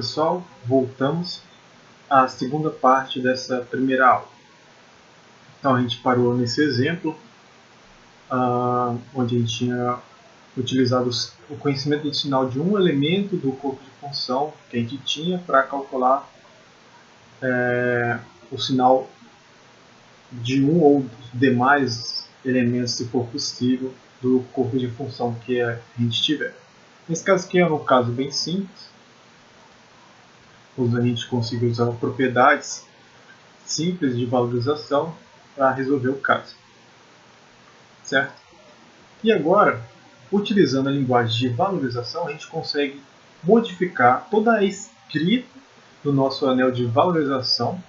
pessoal, voltamos à segunda parte dessa primeira aula. Então a gente parou nesse exemplo, onde a gente tinha utilizado o conhecimento do sinal de um elemento do corpo de função que a gente tinha para calcular o sinal de um ou demais elementos, se for possível, do corpo de função que a gente tiver. Nesse caso aqui é um caso bem simples, onde a gente conseguiu usar propriedades simples de valorização para resolver o caso. Certo? E agora, utilizando a linguagem de valorização, a gente consegue modificar toda a escrita do nosso anel de valorização,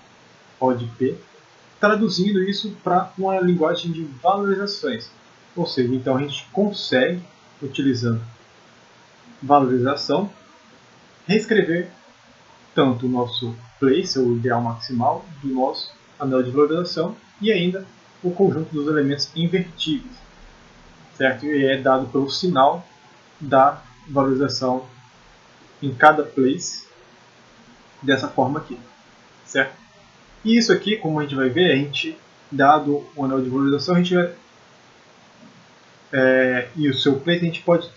ODP, traduzindo isso para uma linguagem de valorizações. Ou seja, então a gente consegue, utilizando valorização, reescrever tanto o nosso place, ou ideal maximal, do nosso anel de valorização, e ainda o conjunto dos elementos invertíveis, certo? E é dado pelo sinal da valorização em cada place, dessa forma aqui, certo? E isso aqui, como a gente vai ver, a gente, dado o anel de valorização, a gente vai, e o seu place, a gente pode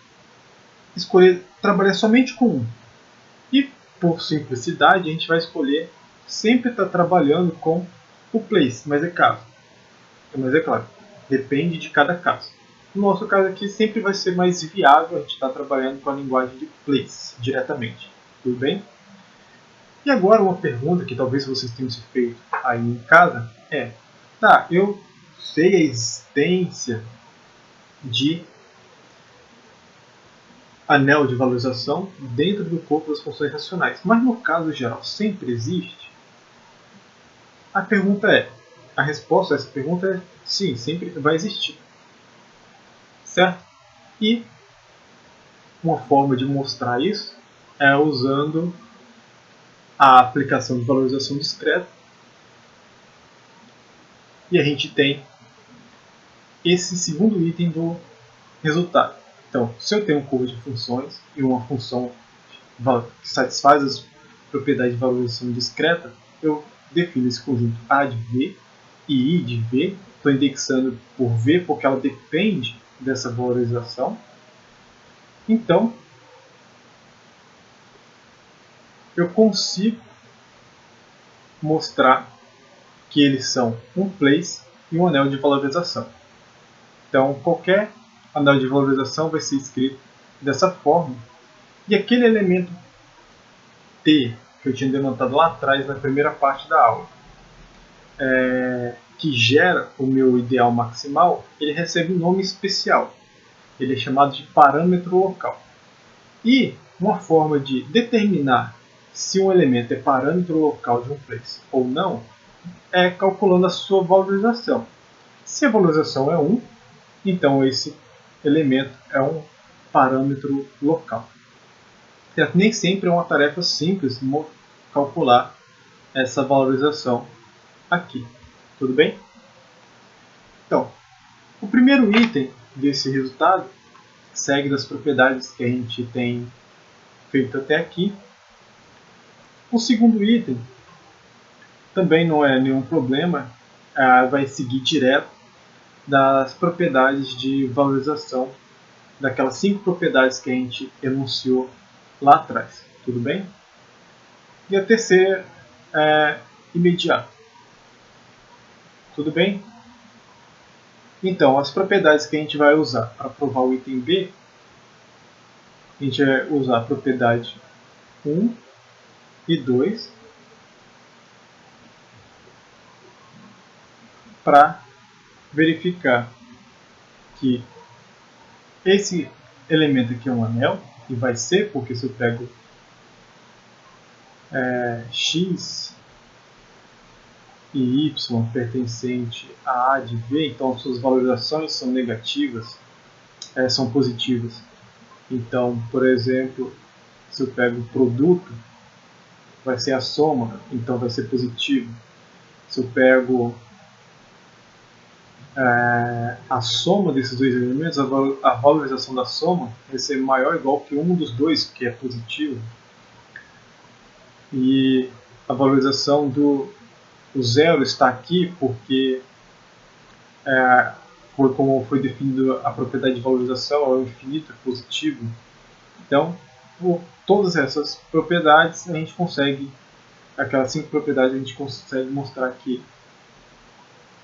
escolher trabalhar somente com um. E por simplicidade, a gente vai escolher sempre estar trabalhando com o place, mas é claro, depende de cada caso. No nosso caso aqui, sempre vai ser mais viável a gente estar trabalhando com a linguagem de place diretamente. Tudo bem? E agora uma pergunta que talvez vocês tenham se feito aí em casa é: tá, eu sei a existência de anel de valorização dentro do corpo das funções racionais, mas no caso geral sempre existe? A resposta a essa pergunta é sim, sempre vai existir. Certo? E uma forma de mostrar isso é usando a aplicação de valorização discreta. E a gente tem esse segundo item do resultado. Então, se eu tenho um corpo de funções e uma função que satisfaz as propriedades de valorização discreta, eu defino esse conjunto A de V e I de V. Estou indexando por V porque ela depende dessa valorização. Então, eu consigo mostrar que eles são um place e um anel de valorização. Então, qualquer anel de valorização vai ser escrito dessa forma. E aquele elemento T, que eu tinha denotado lá atrás na primeira parte da aula, que gera o meu ideal maximal, ele recebe um nome especial. Ele é chamado de parâmetro local. E uma forma de determinar se um elemento é parâmetro local de um place ou não é calculando a sua valorização. Se a valorização é 1, então esse elemento é um parâmetro local. Nem sempre é uma tarefa simples calcular essa valorização aqui. Tudo bem? Então, o primeiro item desse resultado segue das propriedades que a gente tem feito até aqui. O segundo item também não é nenhum problema, vai seguir direto das propriedades de valorização, daquelas 5 propriedades que a gente enunciou lá atrás. Tudo bem? E a terceira é imediato. Tudo bem? Então, as propriedades que a gente vai usar para provar o item B, a gente vai usar a propriedade 1 e 2 para verificar que esse elemento aqui é um anel, e vai ser, porque se eu pego x e y pertencente a A de V, então suas valorizações são negativas, são positivas. Então, por exemplo, se eu pego o produto, vai ser a soma, então vai ser positivo. Se eu pego a soma desses dois elementos, a valorização da soma vai ser maior ou igual que um dos dois, que é positivo. E a valorização do zero está aqui porque como foi definido a propriedade de valorização, é o infinito, é positivo. Então, por todas essas propriedades, a gente consegue, aquelas 5 propriedades, a gente consegue mostrar que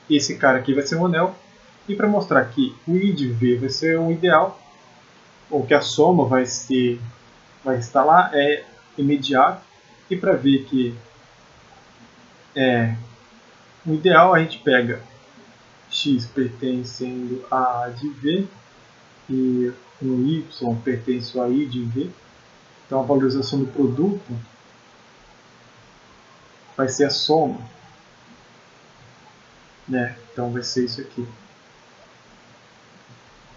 esse cara aqui vai ser um anel. E para mostrar que o I de V vai ser um ideal, ou que a soma vai estar lá, é imediato. E para ver que é o ideal, a gente pega x pertencendo a A de V e um y pertence a I de V. Então a valorização do produto vai ser a soma, né? Então vai ser isso aqui.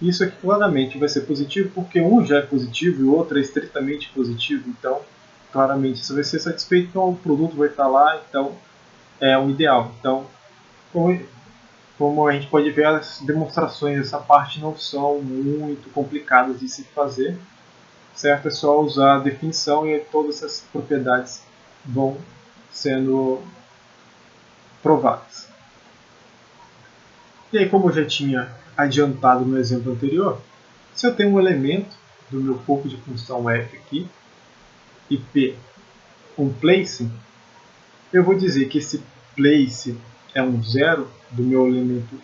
Isso aqui claramente vai ser positivo porque um já é positivo e o outro é estritamente positivo. Então, claramente isso vai ser satisfeito, então o produto vai estar lá, então é o ideal. Então, como a gente pode ver, as demonstrações dessa parte não são muito complicadas de se fazer, certo? É só usar a definição e todas essas propriedades vão sendo provadas. E aí, como eu já tinha adiantado no exemplo anterior, se eu tenho um elemento do meu corpo de função f aqui, e p um place, eu vou dizer que esse place é um zero do meu elemento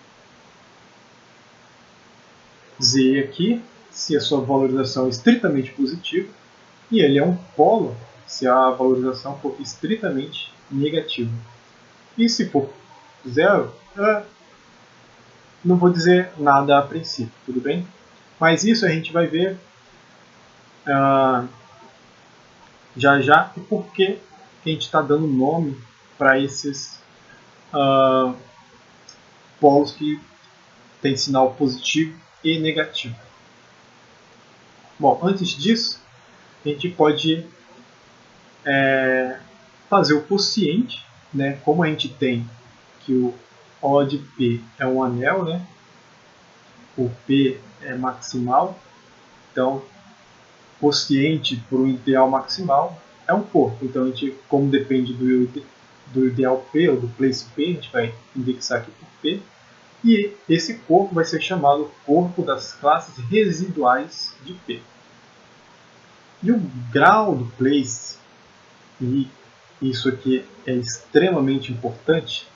z aqui, se a sua valorização é estritamente positiva, e ele é um polo se a valorização for estritamente negativa. E se for zero, não vou dizer nada a princípio, tudo bem? Mas isso a gente vai ver já já e por que a gente está dando nome para esses polos que têm sinal positivo e negativo. Bom, antes disso, a gente pode fazer o quociente, né? Como a gente tem que o O de P é um anel, né? O P é maximal, então quociente por um ideal maximal é um corpo. Então, a gente, como depende do ideal P ou do place P, a gente vai indexar aqui por P. E esse corpo vai ser chamado corpo das classes residuais de P. E o grau do place, e isso aqui é extremamente importante,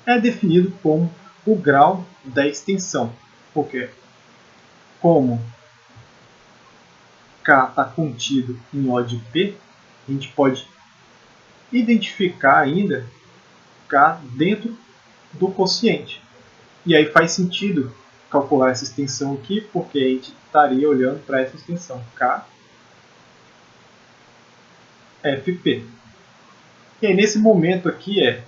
é definido como o grau da extensão. Porque como K está contido em O de P, a gente pode identificar ainda K dentro do quociente. E aí faz sentido calcular essa extensão aqui, porque a gente estaria olhando para essa extensão K FP. E aí nesse momento aqui é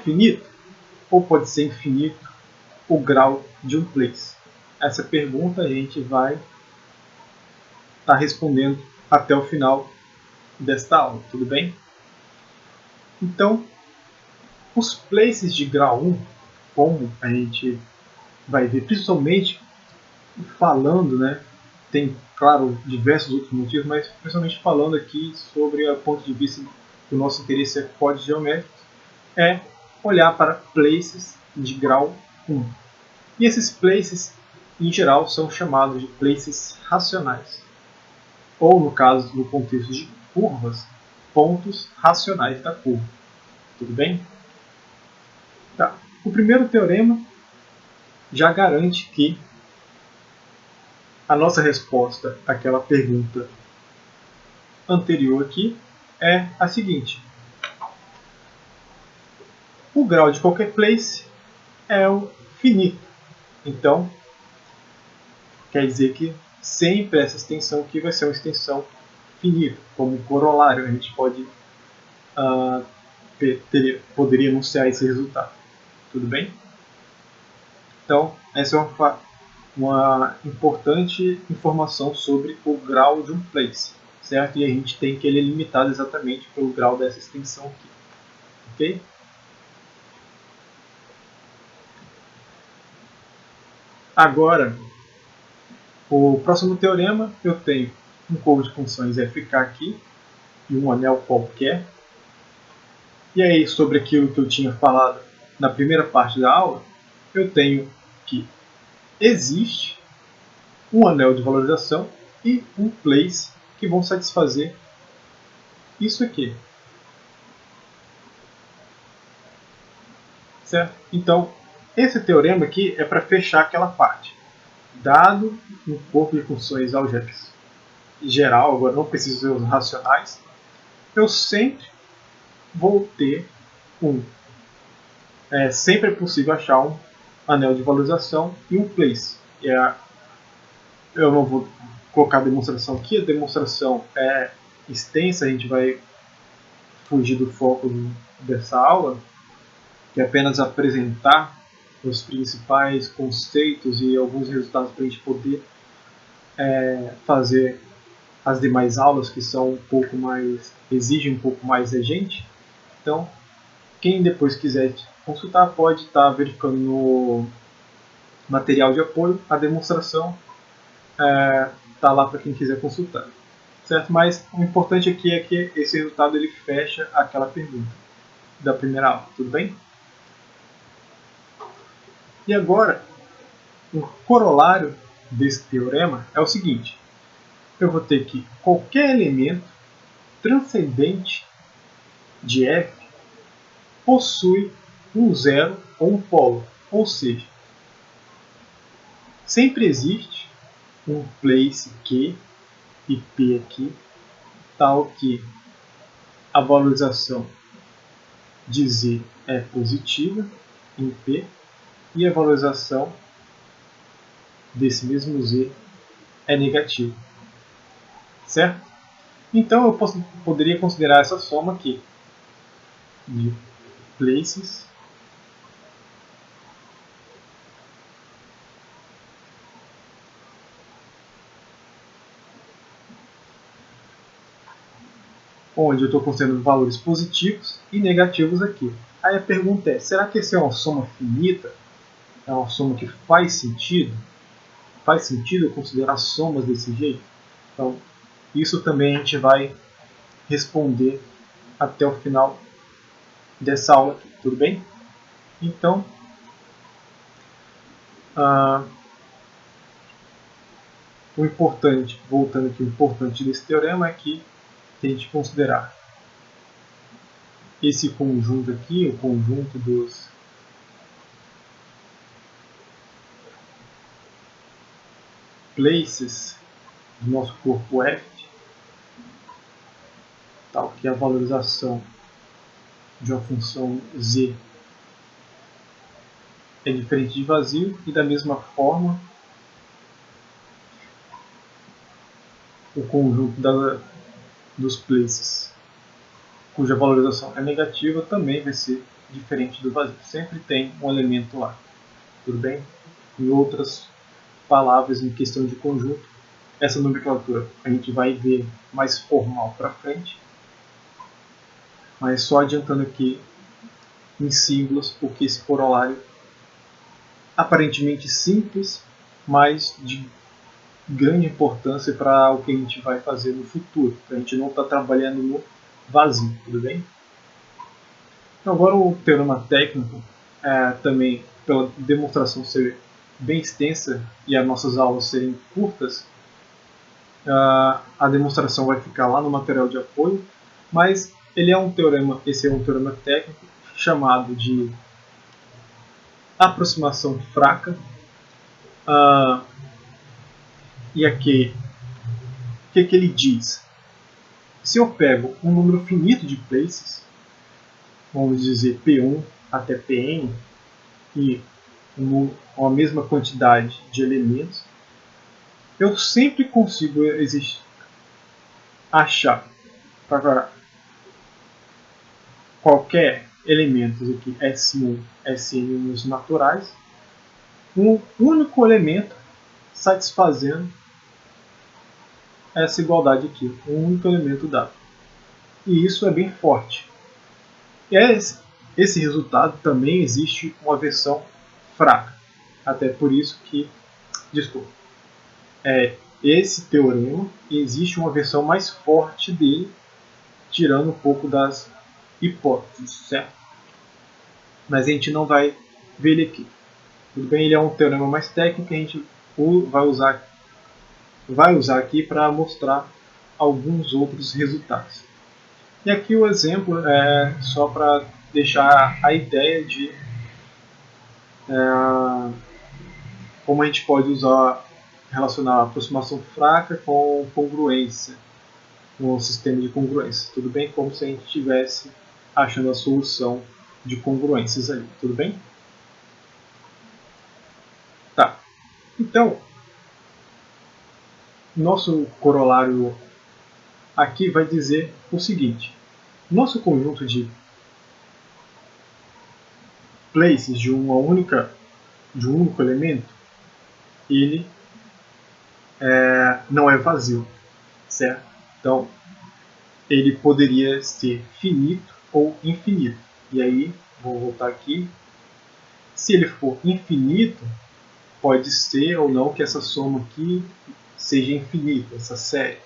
finito ou pode ser infinito o grau de um place? Essa pergunta a gente vai estar respondendo até o final desta aula, tudo bem? Então, os places de grau 1, como a gente vai ver, principalmente falando, né, tem, claro, diversos outros motivos, mas principalmente falando aqui sobre o ponto de vista do nosso interesse é códigos geométricos, é olhar para places de grau 1. E esses places, em geral, são chamados de places racionais. Ou, no caso, no contexto de curvas, pontos racionais da curva. Tudo bem? Tá. O primeiro teorema já garante que a nossa resposta àquela pergunta anterior aqui é a seguinte: o grau de qualquer place é o finito. Então, quer dizer que sempre essa extensão aqui vai ser uma extensão finita. Como corolário, a gente poderia enunciar esse resultado. Tudo bem? Então, essa é uma importante informação sobre o grau de um place, certo? E a gente tem que ele é limitado exatamente pelo grau dessa extensão aqui, ok? Agora, o próximo teorema, eu tenho um curvo de funções fk aqui, e um anel qualquer. E aí, sobre aquilo que eu tinha falado na primeira parte da aula, eu tenho que existe um anel de valorização e um place que vão satisfazer isso aqui. Certo? Então, esse teorema aqui é para fechar aquela parte. Dado um corpo de funções algébricas geral, agora não preciso ser os racionais, eu sempre vou ter sempre é possível achar um anel de valorização e um place. Eu não vou colocar a demonstração aqui, a demonstração é extensa, a gente vai fugir do foco dessa aula, que é apenas apresentar os principais conceitos e alguns resultados para a gente poder fazer as demais aulas que são um pouco mais, exigem um pouco mais da gente. Então, quem depois quiser consultar pode estar verificando no material de apoio, a demonstração está lá para quem quiser consultar. Certo? Mas o importante aqui é que esse resultado ele fecha aquela pergunta da primeira aula, tudo bem? E agora, o corolário desse teorema é o seguinte: eu vou ter que qualquer elemento transcendente de F possui um zero ou um polo, ou seja, sempre existe um place Q e P aqui, tal que a valorização de Z é positiva em P e a valorização desse mesmo Z é negativa. Certo? Então eu poderia considerar essa soma aqui de places onde eu estou considerando valores positivos e negativos aqui. Aí a pergunta é, será que essa é uma soma finita? É uma soma que faz sentido? Faz sentido eu considerar somas desse jeito? Então, isso também a gente vai responder até o final dessa aula aqui, tudo bem? Então, o importante, voltando aqui, o importante desse teorema é que tem que considerar esse conjunto aqui, o conjunto dos places do nosso corpo F, tal que a valorização de uma função z é diferente de vazio, e da mesma forma o conjunto dos places cuja valorização é negativa também vai ser diferente do vazio. Sempre tem um elemento lá. Tudo bem? Em outras palavras, em questão de conjunto, essa nomenclatura a gente vai ver mais formal para frente, mas só adiantando aqui em símbolos, porque esse corolário aparentemente simples, mas de grande importância para o que a gente vai fazer no futuro. A gente não está trabalhando no vazio, tudo bem? Então, agora o teorema técnico, também pela demonstração ser bem extensa e as nossas aulas serem curtas, a demonstração vai ficar lá no material de apoio, mas ele é um teorema, esse é um teorema técnico chamado de aproximação fraca. E aqui, o que ele diz? Se eu pego um número finito de places, vamos dizer P1 até Pn, e a mesma quantidade de elementos, eu sempre consigo achar para qualquer elemento aqui, S1, Sn nos naturais, um único elemento satisfazendo essa igualdade aqui, um único elemento dado. E isso é bem forte. E esse resultado também existe uma versão fraca. Até por isso que, desculpa, esse teorema existe uma versão mais forte dele, tirando um pouco das hipóteses, certo? Mas a gente não vai ver ele aqui. Tudo bem, ele é um teorema mais técnico que a gente vai usar aqui para mostrar alguns outros resultados. E aqui o exemplo é só para deixar a ideia de como a gente pode relacionar a aproximação fraca com congruência, no sistema de congruência. Tudo bem? Como se a gente estivesse achando a solução de congruências ali. Tudo bem? Tá. Então, nosso corolário aqui vai dizer o seguinte: nosso conjunto de places de um único elemento, ele não é vazio, certo? Então, ele poderia ser finito ou infinito. E aí, vou voltar aqui. Se ele for infinito, pode ser ou não que essa soma aqui seja infinita, essa série,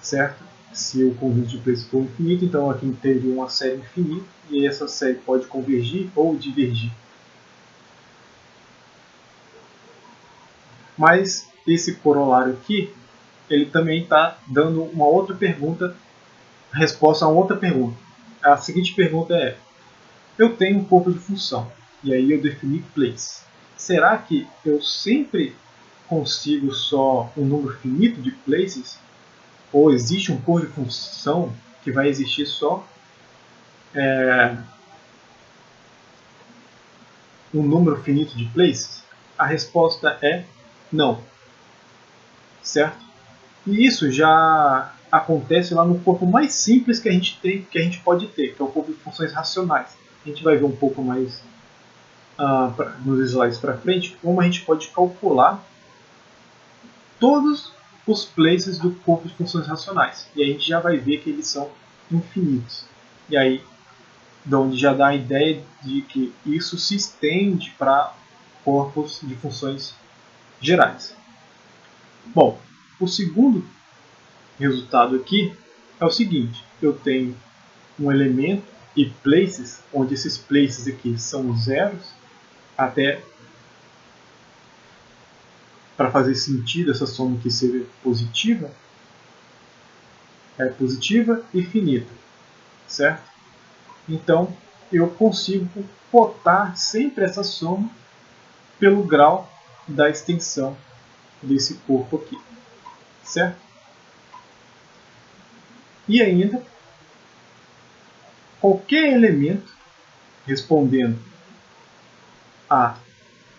certo? Se o conjunto de places for infinito, então aqui teria uma série infinita e essa série pode convergir ou divergir. Mas esse corolário aqui, ele também está dando uma outra pergunta, resposta a outra pergunta. A seguinte pergunta é: eu tenho um corpo de função e aí eu defini place. Será que eu sempre consigo só um número finito de places? Ou existe um corpo de função que vai existir só um número finito de places? A resposta é não, certo? E isso já acontece lá no corpo mais simples que a gente tem, que a gente pode ter, que é o corpo de funções racionais. A gente vai ver um pouco mais nos slides para frente como a gente pode calcular todos os places do corpo de funções racionais. E a gente já vai ver que eles são infinitos. E aí, de onde já dá a ideia de que isso se estende para corpos de funções gerais. Bom, o segundo resultado aqui é o seguinte: eu tenho um elemento e places, onde esses places aqui são zeros, até para fazer sentido essa soma aqui ser positiva, é positiva e finita, certo? Então eu consigo cotar sempre essa soma pelo grau da extensão desse corpo aqui, certo? E ainda, qualquer elemento respondendo a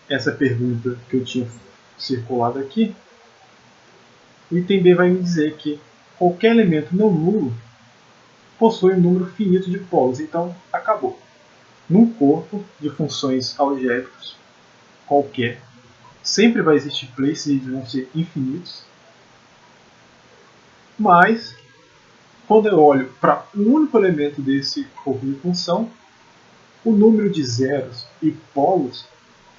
essa pergunta que eu tinha circulado aqui, o item B vai me dizer que qualquer elemento não nulo possui um número finito de polos. Então, acabou. Num corpo de funções algébricas qualquer, sempre vai existir places e eles vão ser infinitos, mas quando eu olho para um único elemento desse corpo de função, o número de zeros e polos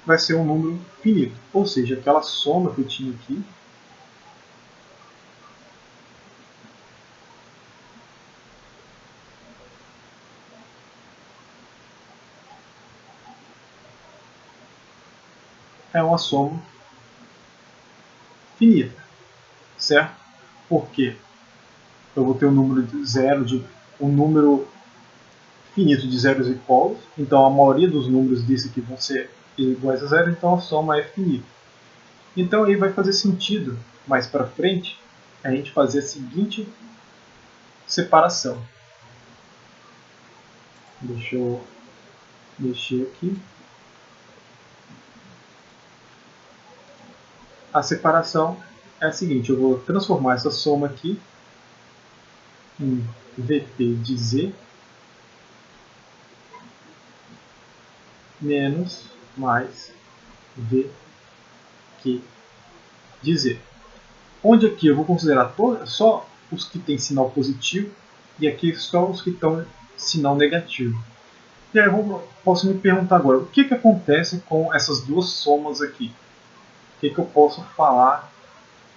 vai ser um número finito, ou seja, aquela soma que eu tinha aqui é uma soma finita, certo? Porque eu vou ter um número de um número finito de zeros e polos, então a maioria dos números desse aqui vão ser iguais a zero, então a soma é finita. Então aí vai fazer sentido mais para frente a gente fazer a seguinte separação. Deixa eu mexer aqui. A separação é a seguinte: eu vou transformar essa soma aqui em VP de Z menos mais VQ de Z. Onde aqui eu vou considerar só os que têm sinal positivo e aqui só os que estão sinal negativo. E aí eu posso me perguntar agora, o que acontece com essas duas somas aqui? O que eu posso falar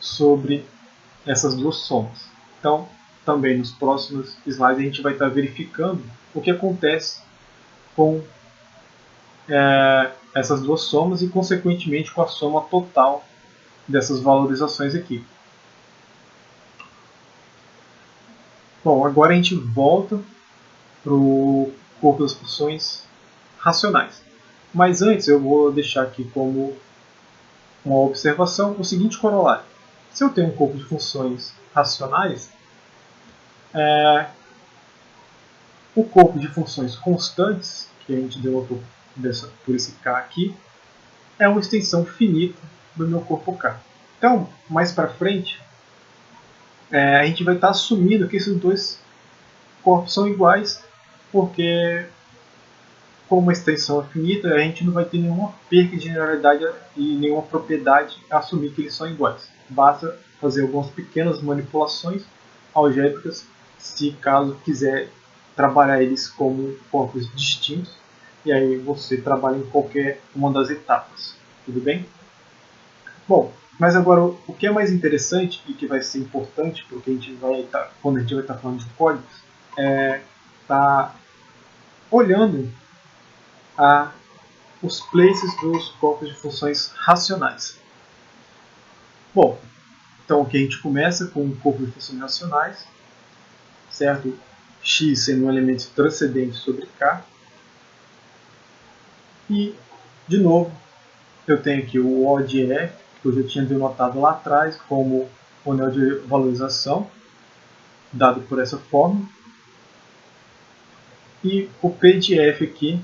sobre essas duas somas? Então, também nos próximos slides a gente vai estar verificando o que acontece com essas duas somas e consequentemente com a soma total dessas valorizações aqui. Bom, agora a gente volta para o corpo das funções racionais. Mas antes eu vou deixar aqui como uma observação o seguinte corolário. Se eu tenho um corpo de funções racionais, o corpo de funções constantes, que a gente denotou por esse K aqui, é uma extensão finita do meu corpo K. Então, mais para frente, a gente vai estar assumindo que esses dois corpos são iguais, porque como a extensão é finita, a gente não vai ter nenhuma perca de generalidade e nenhuma propriedade a assumir que eles são iguais. Basta fazer algumas pequenas manipulações algébricas, se caso quiser trabalhar eles como corpos distintos, e aí você trabalha em qualquer uma das etapas. Tudo bem? Bom, mas agora o que é mais interessante e que vai ser importante porque quando a gente vai estar falando de códigos, é estar olhando os places dos corpos de funções racionais. Bom, então aqui a gente começa com um corpo de funções racionais, certo? X sendo um elemento transcendente sobre K. E, de novo, eu tenho aqui o O de F, que eu já tinha denotado lá atrás como o anel de valorização, dado por essa forma. E o P de F aqui,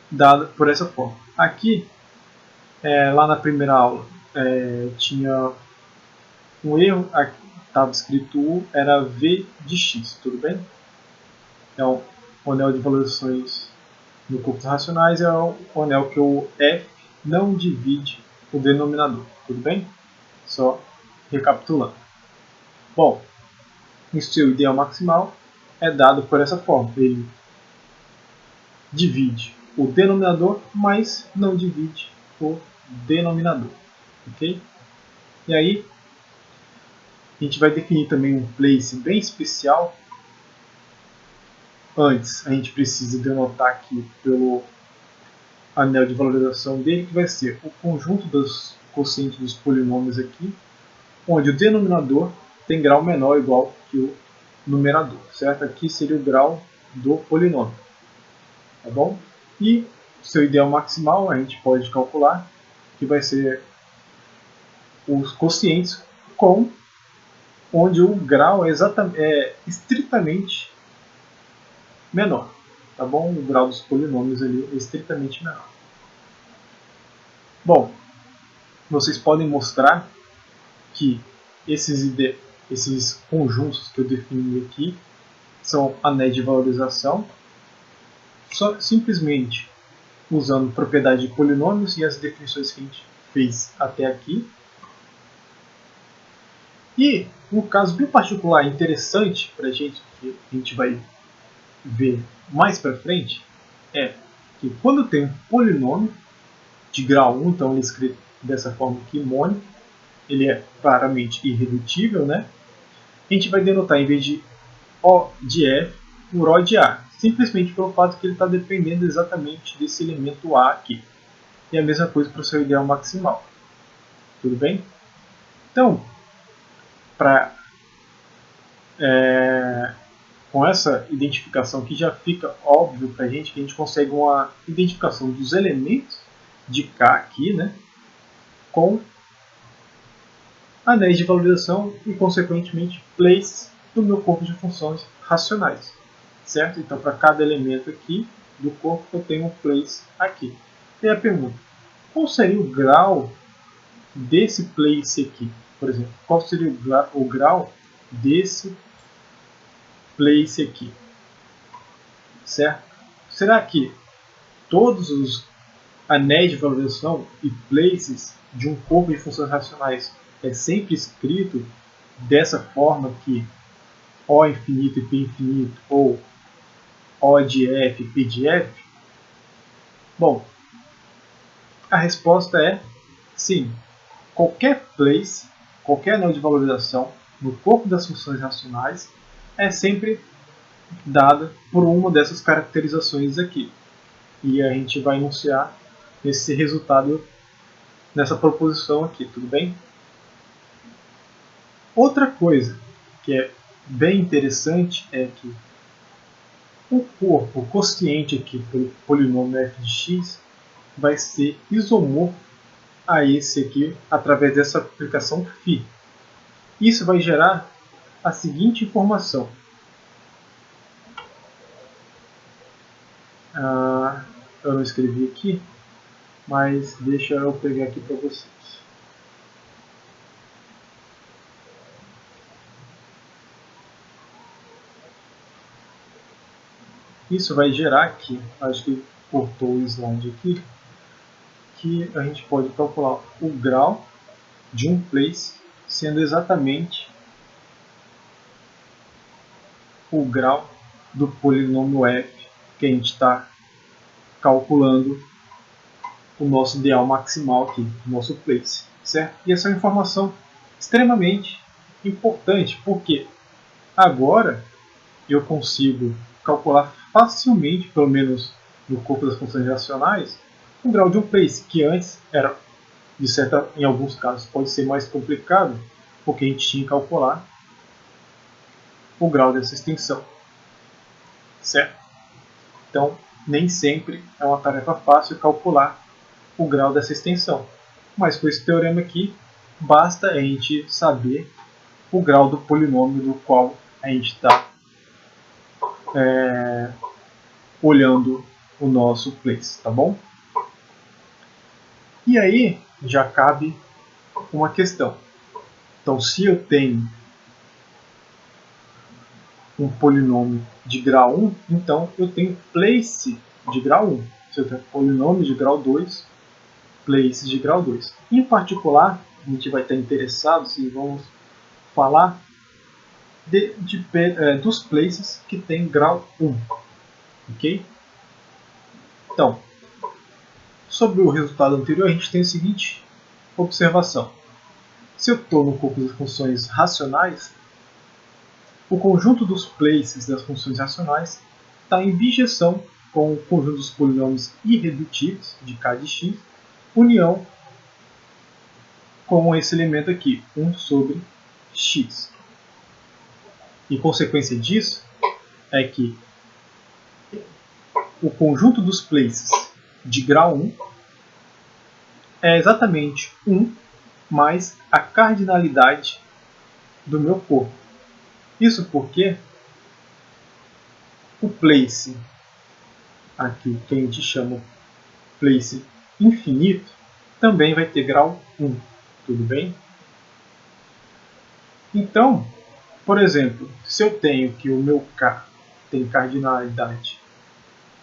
dado por essa forma. Aqui, lá na primeira aula, tinha um erro, estava escrito U, era V de X, tudo bem? Então, o anel de valorizações no corpo dos racionais é o anel que o F não divide o denominador, tudo bem? Só recapitulando. Bom, o seu ideal maximal é dado por essa forma. Ele divide o denominador, mas não divide o denominador. Ok? E aí, a gente vai definir também um place bem especial. Antes, a gente precisa denotar aqui pelo anel de valorização dele, que vai ser o conjunto dos quocientes dos polinômios aqui, onde o denominador tem grau menor ou igual que o numerador, certo? Aqui seria o grau do polinômio, tá bom? E o seu ideal maximal a gente pode calcular, que vai ser os quocientes com onde o grau é estritamente menor, tá bom? O grau dos polinômios ali é estritamente menor. Bom, vocês podem mostrar que esses conjuntos que eu defini aqui são anéis de valorização, simplesmente usando propriedade de polinômios e as definições que a gente fez até aqui. E um caso bem particular interessante para a gente, que a gente vai ver mais para frente, é que quando eu tenho um polinômio de grau 1, então ele é escrito dessa forma aqui, mônico, ele é claramente irredutível, né? A gente vai denotar, em vez de O de F, por O de A, simplesmente pelo fato que ele está dependendo exatamente desse elemento A aqui. E a mesma coisa para o seu ideal maximal. Tudo bem? Então, com essa identificação que já fica óbvio para a gente que a gente consegue uma identificação dos elementos de K aqui, né, com anéis de valorização e, consequentemente, places do meu corpo de funções racionais. Certo? Então, para cada elemento aqui do corpo, eu tenho um place aqui. E a pergunta, qual seria o grau desse place aqui? Por exemplo, qual seria o grau desse place aqui? Certo? Será que todos os anéis de valorização e places de um corpo de funções racionais é sempre escrito dessa forma que O infinito e P infinito, ou O de F e P de F? Bom, a resposta é sim. Qualquer place, qualquer anel de valorização, no corpo das funções racionais é sempre dada por uma dessas caracterizações aqui. E a gente vai enunciar esse resultado nessa proposição aqui, tudo bem? Outra coisa que é bem interessante é que o corpo quociente aqui pelo polinômio f de x vai ser isomorfo a esse aqui através dessa aplicação φ. Isso vai gerar a seguinte informação. Eu não escrevi aqui, mas deixa eu pegar aqui para vocês. Isso vai gerar aqui, acho que cortou o slide aqui, que a gente pode calcular o grau de um place sendo exatamente o grau do polinômio f que a gente está calculando o nosso ideal maximal aqui, o nosso place, certo? E essa é uma informação extremamente importante, porque agora eu consigo calcular facilmente, pelo menos no corpo das funções racionais, o grau de um place, que antes era, em alguns casos, pode ser mais complicado, porque a gente tinha que calcular o grau dessa extensão, certo? Então, nem sempre é uma tarefa fácil calcular o grau dessa extensão. Mas com esse teorema aqui, basta a gente saber o grau do polinômio do qual a gente está olhando o nosso place, tá bom? E aí já cabe uma questão. Então, se eu tenho um polinômio de grau 1, então eu tenho place de grau 1. Se eu tenho polinômio de grau 2, places de grau 2. Em particular, a gente vai estar interessado se vamos falar dos places que tem grau 1. Ok? Então, sobre o resultado anterior, a gente tem a seguinte observação. Se eu estou no corpo das funções racionais, o conjunto dos places das funções racionais está em bijeção com o conjunto dos polinômios irredutíveis de k de x, união com esse elemento aqui, 1 sobre x. E consequência disso é que o conjunto dos places de grau 1 é exatamente 1 mais a cardinalidade do meu corpo. Isso porque o place, aqui que a gente chama place infinito, também vai ter grau 1. Tudo bem? Então, por exemplo, se eu tenho que o meu K tem cardinalidade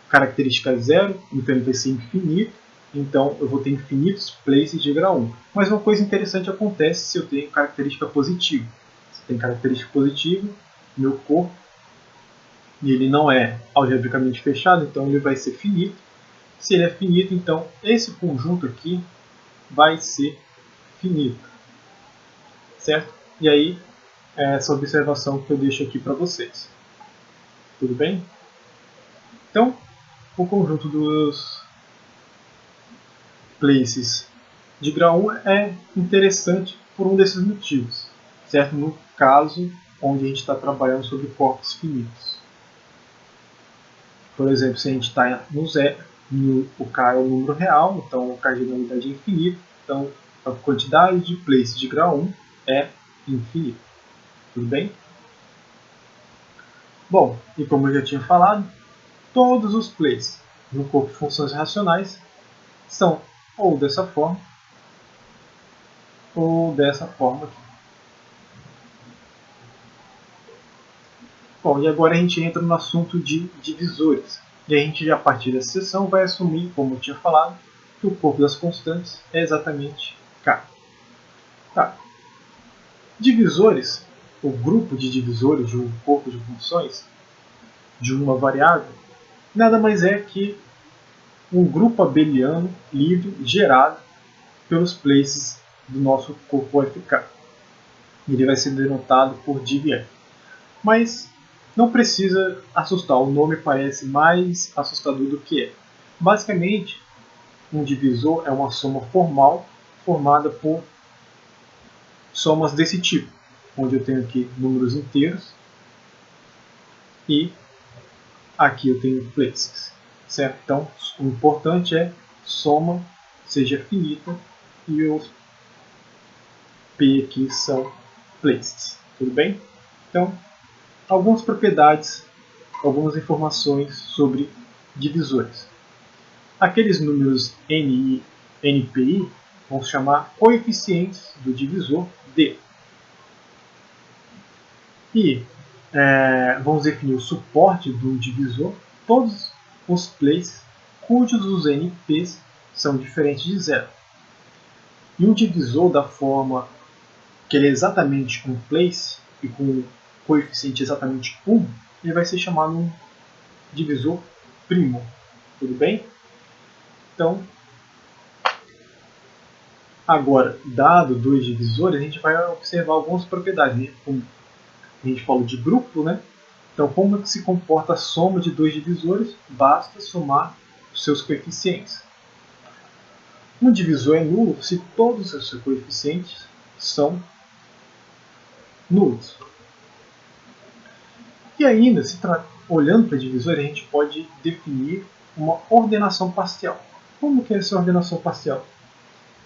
característica 0, então ele vai ser infinito, então eu vou ter infinitos places de grau 1. Mas uma coisa interessante acontece se eu tenho característica positiva. Se tem característica positiva, meu corpo, e ele não é algebricamente fechado, então ele vai ser finito. Se ele é finito, então esse conjunto aqui vai ser finito. Certo? E aí, é essa observação que eu deixo aqui para vocês. Tudo bem? Então, o conjunto dos places de grau 1 é interessante por um desses motivos, certo? No caso onde a gente está trabalhando sobre corpos finitos. Por exemplo, se a gente está no zero, o K é o número real, então a cardinalidade é infinita, então a quantidade de places de grau 1 é infinita. Tudo bem? Bom, e como eu já tinha falado, todos os places no corpo de funções racionais são ou dessa forma ou dessa forma aqui. Bom, e agora a gente entra no assunto de divisores. E a gente, a partir dessa seção, vai assumir, como eu tinha falado, que o corpo das constantes é exatamente K. Tá. Divisores, o grupo de divisores de um corpo de funções de uma variável, nada mais é que um grupo abeliano livre gerado pelos places do nosso corpo FK. ele vai ser denotado por div_f. Mas não precisa assustar, o nome parece mais assustador do que é. Basicamente, um divisor é uma soma formal formada por somas desse tipo, onde eu tenho aqui números inteiros e aqui eu tenho places, certo? Então, o importante é soma seja finita e os P aqui são places, tudo bem? Então, algumas propriedades, algumas informações sobre divisores. Aqueles números NI, NPI vão se chamar coeficientes do divisor D. E vamos definir o suporte do divisor, todos os places cujos os NPs são diferentes de zero. E um divisor da forma que ele é exatamente um place e com um coeficiente exatamente 1, ele vai ser chamado um divisor primo. Tudo bem? Então, agora, dado dois divisores, a gente vai observar algumas propriedades. Como a gente falou de grupo, né? Então, como se comporta a soma de dois divisores? Basta somar os seus coeficientes. Um divisor é nulo se todos os seus coeficientes são nulos. E ainda, olhando para divisores, a gente pode definir uma ordenação parcial. Como que é essa ordenação parcial?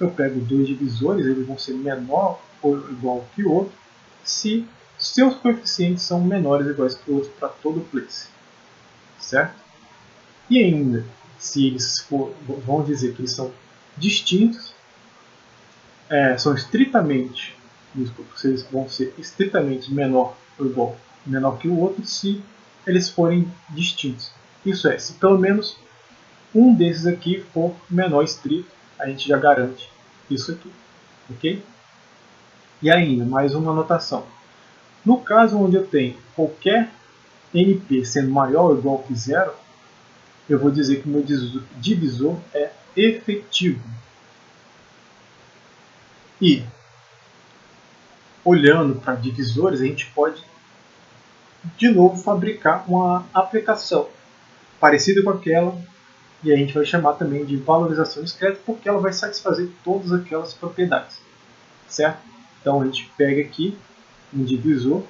Eu pego dois divisores, eles vão ser menor ou igual que o outro, se seus coeficientes são menores ou iguais que o outro para todo o place. Certo? E ainda, se eles vão dizer que eles são distintos, são estritamente, desculpa, se eles vão ser estritamente menor ou igual menor que o outro se eles forem distintos. Isso é, se pelo menos um desses aqui for menor estrito, a gente já garante isso aqui, ok? E ainda, mais uma anotação. No caso onde eu tenho qualquer NP sendo maior ou igual que zero, eu vou dizer que o meu divisor é efetivo. E, olhando para divisores, a gente pode, de novo, fabricar uma aplicação parecida com aquela, e a gente vai chamar também de valorização discreta, porque ela vai satisfazer todas aquelas propriedades, certo? Então a gente pega aqui um divisor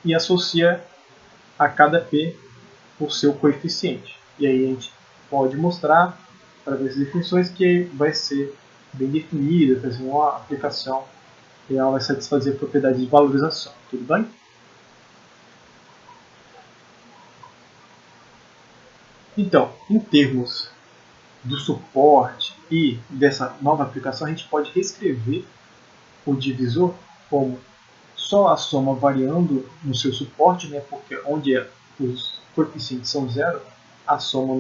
e associa a cada P o seu coeficiente. E aí a gente pode mostrar, através das definições, que vai ser bem definida, fazer uma aplicação e ela vai satisfazer a propriedade de valorização. Tudo bem? Então, em termos do suporte e dessa nova aplicação, a gente pode reescrever o divisor como só a soma variando no seu suporte, né, porque onde os coeficientes são zero, a soma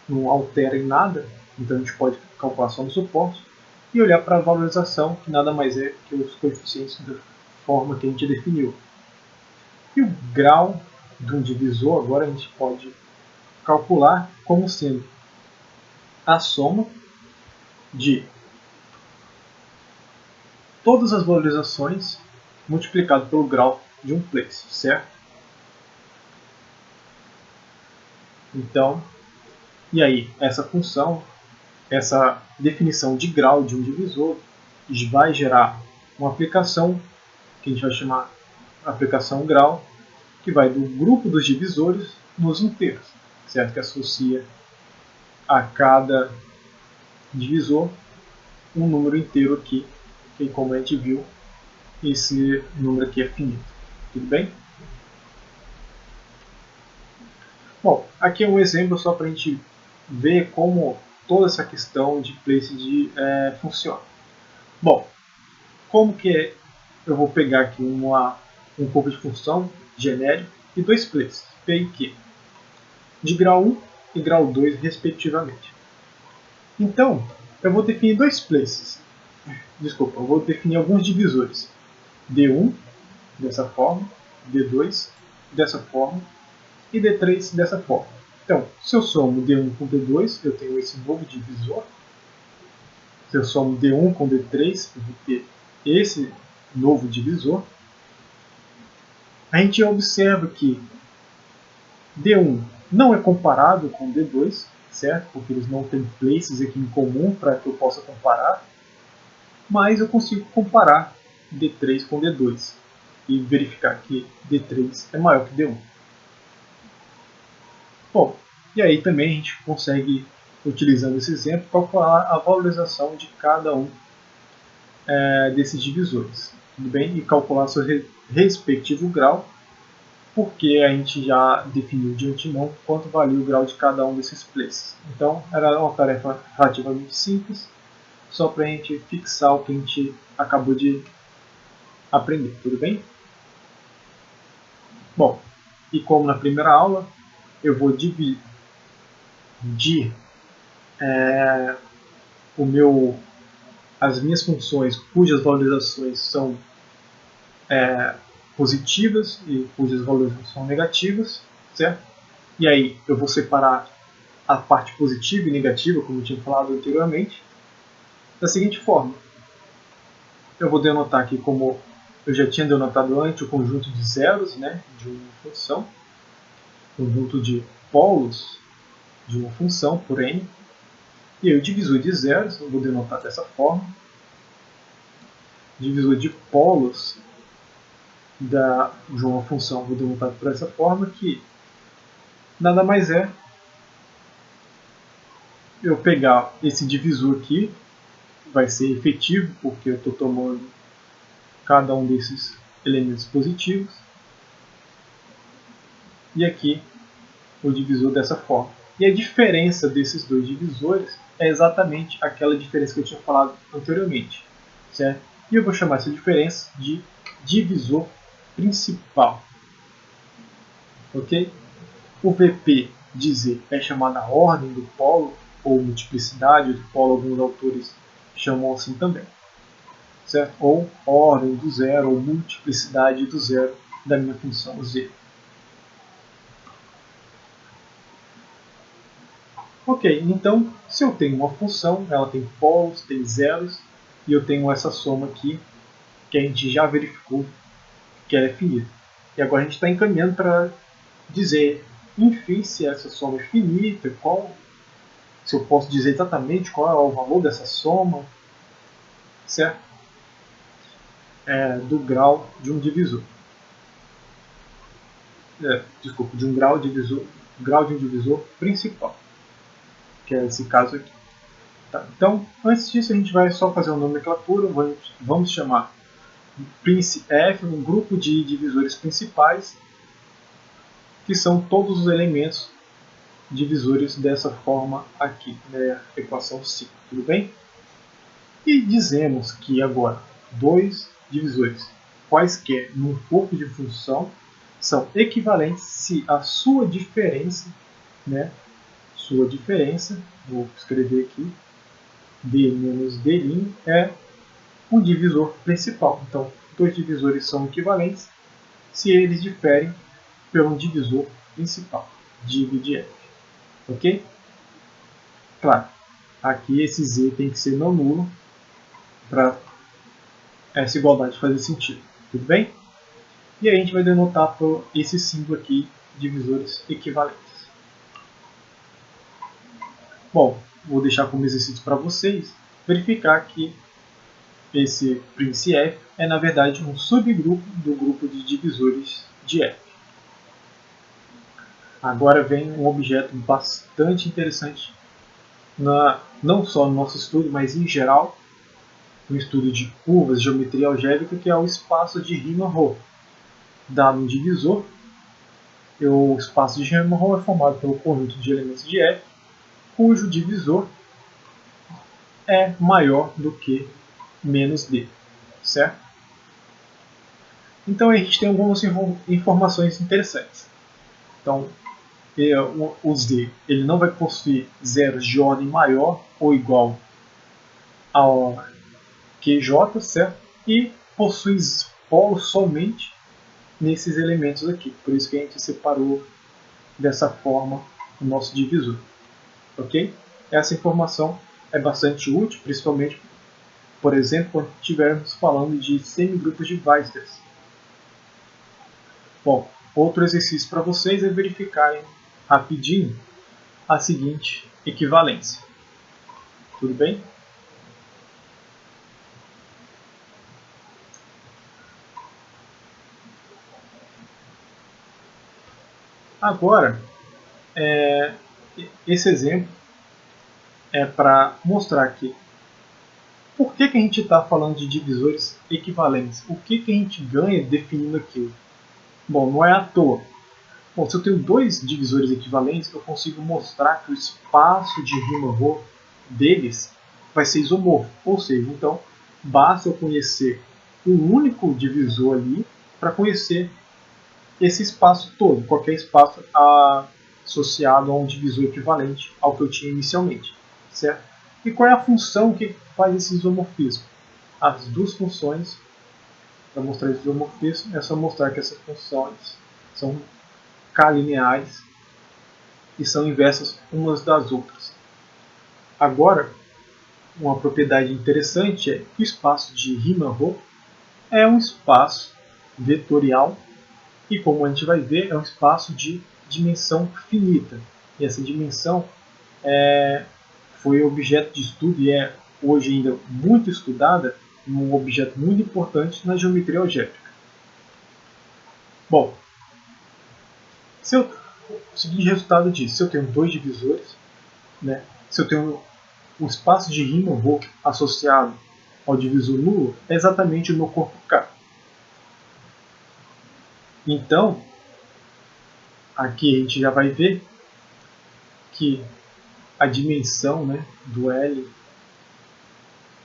não altera em nada, então a gente pode calcular só no suporte e olhar para a valorização, que nada mais é que os coeficientes da forma que a gente definiu. E o grau de um divisor, agora a gente pode calcular como sendo a soma de todas as valorizações multiplicado pelo grau de um place, certo? Então, e aí, essa função, essa definição de grau de um divisor vai gerar uma aplicação que a gente vai chamar aplicação grau, que vai do grupo dos divisores nos inteiros, certo? Que associa a cada divisor um número inteiro aqui, que como a gente viu, esse número aqui é finito. Tudo bem? Bom, aqui é um exemplo só para a gente ver como toda essa questão de place funciona. Bom, como que eu vou pegar aqui um pouco de função genérico e dois places, P e Q, de grau 1 e grau 2 respectivamente. Então, eu vou definir dois places. Desculpa, eu vou definir alguns divisores. D1 dessa forma, D2 dessa forma e D3 dessa forma. Então, se eu somo D1 com D2, eu tenho esse novo divisor. Se eu somo D1 com D3, eu vou ter esse novo divisor, a gente observa que D1 não é comparável com D2, certo? Porque eles não têm places aqui em comum para que eu possa comparar, mas eu consigo comparar D3 com D2 e verificar que D3 é maior que D1. Bom, e aí também a gente consegue, utilizando esse exemplo, calcular a valorização de cada um desses divisores, tudo bem? E calcular seu respectivo grau, porque a gente já definiu de antemão quanto valia o grau de cada um desses places. Então era uma tarefa relativamente simples, só para a gente fixar o que a gente acabou de aprender, tudo bem? Bom, e como na primeira aula, eu vou dividir as minhas funções cujas valorizações são positivas e cujas valorizações são negativas, certo? E aí eu vou separar a parte positiva e negativa, como eu tinha falado anteriormente, da seguinte forma. Eu vou denotar aqui, como eu já tinha denotado antes, o conjunto de zeros, né, de uma função, conjunto de polos de uma função por n, e aí o divisor de zeros eu vou denotar dessa forma, divisor de polos de uma função vou denotar por essa forma, que nada mais é eu pegar esse divisor aqui, vai ser efetivo porque eu estou tomando cada um desses elementos positivos, e aqui o divisor dessa forma. E a diferença desses dois divisores é exatamente aquela diferença que eu tinha falado anteriormente, certo? E eu vou chamar essa diferença de divisor principal, ok? O VP de Z é chamada ordem do polo, ou multiplicidade do polo, alguns autores chamam assim também, certo? Ou ordem do zero, ou multiplicidade do zero da minha função Z. Ok, então se eu tenho uma função, ela tem polos, tem zeros, e eu tenho essa soma aqui, que a gente já verificou que ela é finita. E agora a gente está encaminhando para dizer, enfim, se essa soma é finita, se eu posso dizer exatamente qual é o valor dessa soma, certo? Do grau de um divisor. Desculpa, de um grau de um divisor principal, que é esse caso aqui. Tá, então, antes disso, a gente vai só fazer uma nomenclatura. Vamos chamar Princ F um grupo de divisores principais, que são todos os elementos divisores dessa forma aqui, né, equação 5, tudo bem? E dizemos que agora dois divisores quaisquer num corpo de função são equivalentes se a sua diferença, né, vou escrever aqui, D menos D' é o divisor principal. Então, dois divisores são equivalentes se eles diferem pelo divisor principal, div de f. Ok? Claro, aqui esse z tem que ser não nulo para essa igualdade fazer sentido. Tudo bem? E aí a gente vai denotar por esse símbolo aqui, divisores equivalentes. Bom, vou deixar como exercício para vocês verificar que esse Princ F é na verdade um subgrupo do grupo de divisores de F. Agora vem um objeto bastante interessante, não só no nosso estudo, mas em geral, no estudo de curvas, geometria algébrica, que é o espaço de Riemann-Roch. Dado um divisor, o espaço de Riemann-Roch é formado pelo conjunto de elementos de F, cujo divisor é maior do que menos D, certo? Então a gente tem algumas informações interessantes. Então, o Z ele não vai possuir zeros de ordem maior ou igual ao QJ, certo? E possui polos somente nesses elementos aqui. Por isso que a gente separou dessa forma o nosso divisor. Ok? Essa informação é bastante útil, principalmente Por exemplo, quando estivermos falando de semigrupos de Weierstrass. Bom, outro exercício para vocês é verificarem rapidinho a seguinte equivalência. Tudo bem? Agora, esse exemplo é para mostrar que por que a gente está falando de divisores equivalentes? O que a gente ganha definindo aquilo? Bom, não é à toa. Bom, se eu tenho dois divisores equivalentes, eu consigo mostrar que o espaço de Riemann-Roch deles vai ser isomorfo. Ou seja, então, basta eu conhecer um único divisor ali para conhecer esse espaço todo, qualquer espaço associado a um divisor equivalente ao que eu tinha inicialmente. Certo? E qual é a função que faz esse isomorfismo? As duas funções para mostrar esse isomorfismo é só mostrar que essas funções são K-lineares e são inversas umas das outras. Agora, uma propriedade interessante é que o espaço de Riemann-Roch é um espaço vetorial e, como a gente vai ver, é um espaço de dimensão finita. E essa dimensão foi objeto de estudo e é hoje ainda muito estudada, um objeto muito importante na geometria algébrica. Bom, o seguinte resultado disso, se eu tenho dois divisores, né, se eu tenho o espaço de Riemann-Roch associado ao divisor nulo, é exatamente o meu corpo K. Então, aqui a gente já vai ver que a dimensão, né, do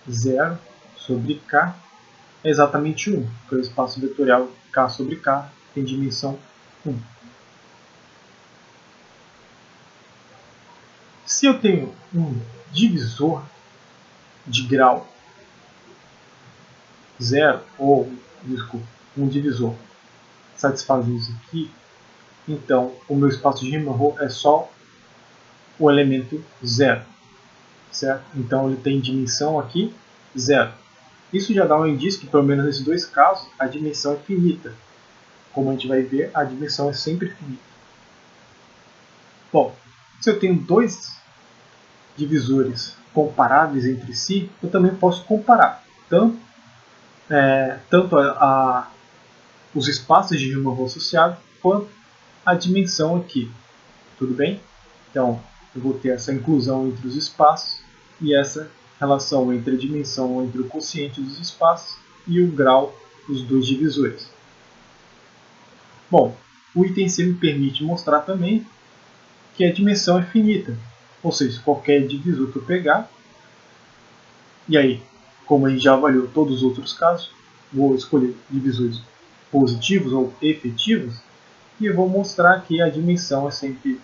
L0 sobre K é exatamente 1, porque o espaço vetorial K sobre K tem dimensão 1. Se eu tenho um divisor de grau 0, ou, desculpa, um divisor satisfaz isso aqui, então o meu espaço de Riemann-Roch é só o elemento 0. Certo? Então ele tem dimensão aqui 0. Isso já dá um indício que, pelo menos nesses dois casos, a dimensão é finita. Como a gente vai ver, a dimensão é sempre finita. Bom, se eu tenho dois divisores comparáveis entre si, eu também posso comparar tanto os espaços de Riemann-Roch associado quanto a dimensão aqui. Tudo bem? Então, eu vou ter essa inclusão entre os espaços e essa relação entre a dimensão entre o quociente dos espaços e o grau dos dois divisores. Bom, o item C me permite mostrar também que a dimensão é finita, ou seja, qualquer divisor que eu pegar, e aí, como a gente já avaliou todos os outros casos, vou escolher divisores positivos ou efetivos e eu vou mostrar que a dimensão é sempre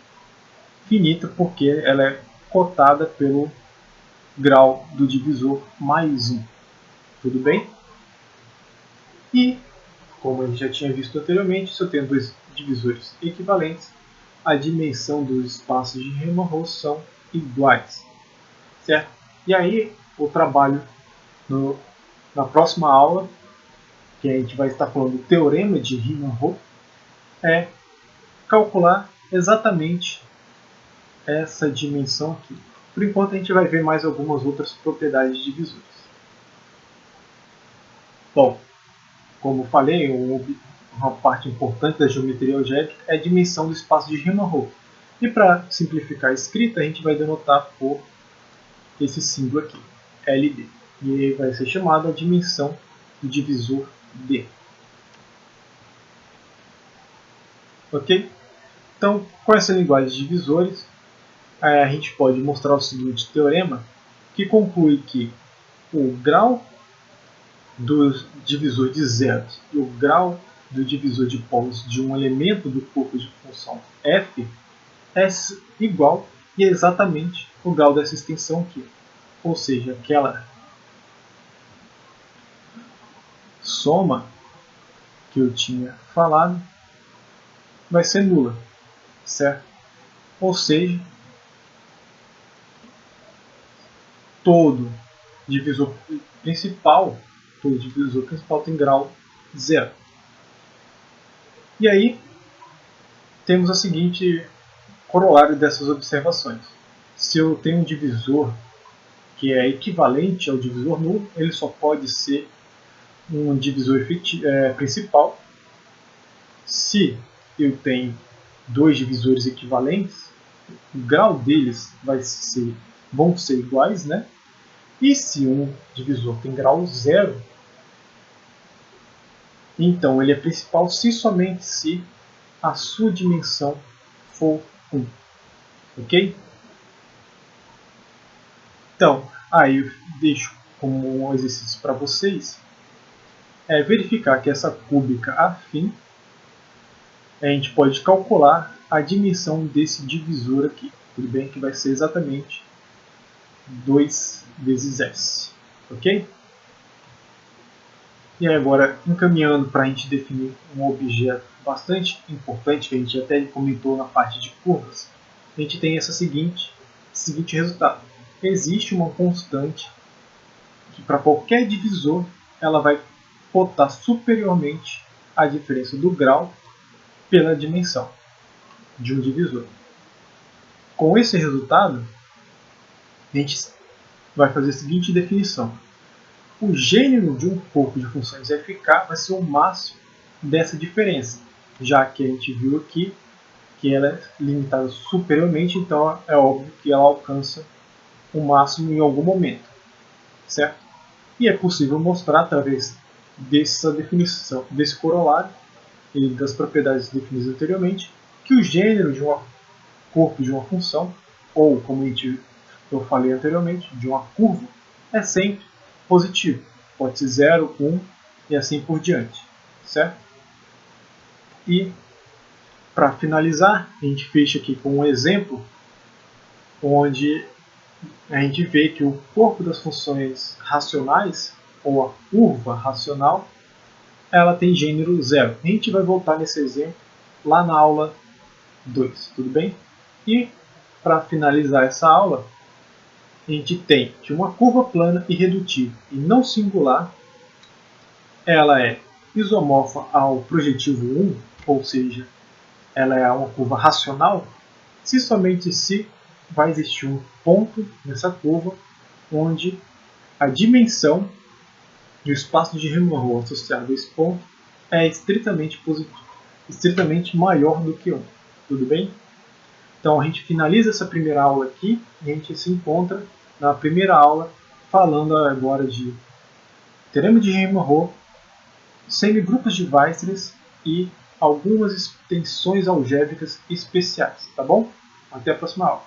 finita porque ela é cotada pelo grau do divisor mais 1. Tudo bem? E, como a gente já tinha visto anteriormente, se eu tenho dois divisores equivalentes, a dimensão dos espaços de Riemann-Roch são iguais. Certo? E aí, o trabalho na próxima aula, que a gente vai estar falando do teorema de Riemann-Roch, é calcular exatamente essa dimensão aqui. Por enquanto, a gente vai ver mais algumas outras propriedades de divisores. Bom, como falei, uma parte importante da geometria algébrica é a dimensão do espaço de Riemann-Roch. E para simplificar a escrita, a gente vai denotar por esse símbolo aqui, LD. E vai ser chamada a dimensão do divisor D. Ok? Então, com essa linguagem de divisores, a gente pode mostrar o seguinte teorema, que conclui que o grau do divisor de zeros e o grau do divisor de polos de um elemento do corpo de função f é igual e é exatamente o grau dessa extensão aqui. Ou seja, aquela soma que eu tinha falado vai ser nula, certo? Ou seja, todo divisor principal, todo divisor principal tem grau 0. E aí temos a seguinte corolário dessas observações. Se eu tenho um divisor que é equivalente ao divisor nulo, ele só pode ser um divisor principal. Se eu tenho dois divisores equivalentes, o grau deles vão ser iguais, né? E se um divisor tem grau 0, então ele é principal se somente se a sua dimensão for 1. Ok? Então, aí eu deixo como um exercício para vocês verificar que essa cúbica afim, a gente pode calcular a dimensão desse divisor aqui. Tudo bem que vai ser exatamente 2 vezes S. Ok? E agora, encaminhando para a gente definir um objeto bastante importante, que a gente até comentou na parte de curvas, a gente tem esse seguinte resultado. Existe uma constante que para qualquer divisor ela vai cotar superiormente a diferença do grau pela dimensão de um divisor. Com esse resultado, a gente vai fazer a seguinte definição. O gênero de um corpo de funções FK vai ser o máximo dessa diferença, já que a gente viu aqui que ela é limitada superiormente, então é óbvio que ela alcança o máximo em algum momento, certo? E é possível mostrar através dessa definição, desse corolário e das propriedades definidas anteriormente, que o gênero de um corpo de uma função, ou como eu falei anteriormente, de uma curva, é sempre positivo. Pode ser 0, 1 e assim por diante, certo? E para finalizar, a gente fecha aqui com um exemplo onde a gente vê que o corpo das funções racionais, ou a curva racional, ela tem gênero 0. A gente vai voltar nesse exemplo lá na aula 2, tudo bem? E para finalizar essa aula, a gente tem que uma curva plana irredutível e não singular, ela é isomorfa ao projetivo 1, ou seja, ela é uma curva racional, se somente se vai existir um ponto nessa curva onde a dimensão do espaço de Riemann-Roch associado a esse ponto é estritamente positivo, estritamente maior do que 1. Tudo bem? Então a gente finaliza essa primeira aula aqui e a gente se encontra na primeira aula falando agora de teorema de Riemann-Roch, semigrupos de Weierstrass e algumas extensões algébricas especiais, tá bom? Até a próxima aula.